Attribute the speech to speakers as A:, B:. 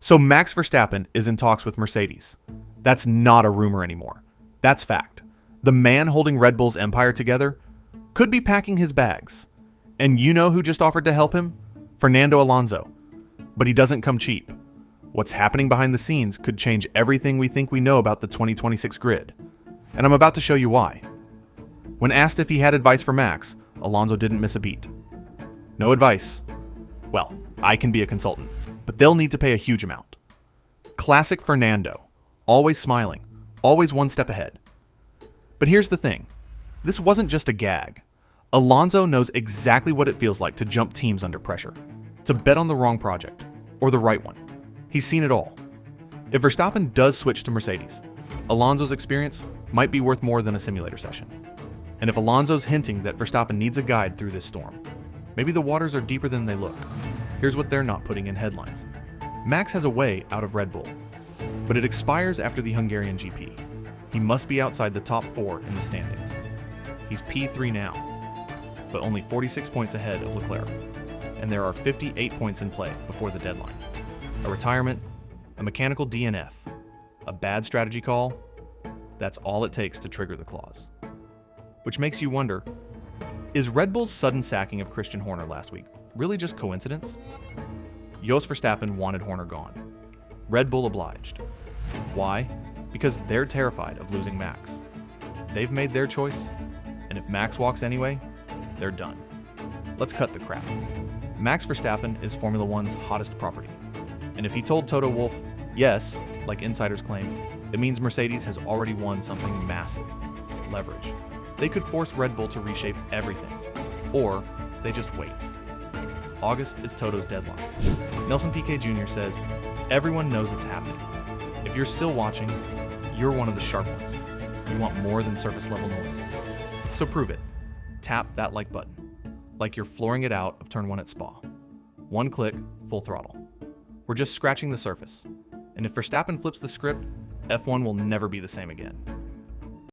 A: So Max Verstappen is in talks with Mercedes. That's not a rumor anymore. That's fact. The man holding Red Bull's empire together could be packing his bags. And you know who just offered to help him? Fernando Alonso. But he doesn't come cheap. What's happening behind the scenes could change everything we think we know about the 2026 grid. And I'm about to show you why. When asked if he had advice for Max, Alonso didn't miss a beat. No advice. Well, I can be a consultant, but they'll need to pay a huge amount. Classic Fernando. Always smiling. Always one step ahead. But here's the thing. This wasn't just a gag. Alonso knows exactly what it feels like to jump teams under pressure, to bet on the wrong project, or the right one. He's seen it all. If Verstappen does switch to Mercedes, Alonso's experience might be worth more than a simulator session. And if Alonso's hinting that Verstappen needs a guide through this storm, maybe the waters are deeper than they look. Here's what they're not putting in headlines. Max has a way out of Red Bull, but it expires after the Hungarian GP. He must be outside the top 4 in the standings. He's P3 now, but only 46 points ahead of Leclerc, and there are 58 points in play before the deadline. A retirement, a mechanical DNF, a bad strategy call, that's all it takes to trigger the clause. Which makes you wonder, is Red Bull's sudden sacking of Christian Horner last week really just coincidence? Jos Verstappen wanted Horner gone. Red Bull obliged. Why? Because they're terrified of losing Max. They've made their choice, and if Max walks anyway, they're done. Let's cut the crap. Max Verstappen is Formula One's hottest property. And if he told Toto Wolff yes, like insiders claim, it means Mercedes has already won something massive. Leverage. They could force Red Bull to reshape everything. Or they just wait. August is Toto's deadline. Nelson Piquet Jr. says, everyone knows it's happening. If you're still watching, you're one of the sharp ones. You want more than surface level noise. So prove it. Tap that like button. Like you're flooring it out of turn 1 at Spa. One click, full throttle. We're just scratching the surface. And if Verstappen flips the script, F1 will never be the same again.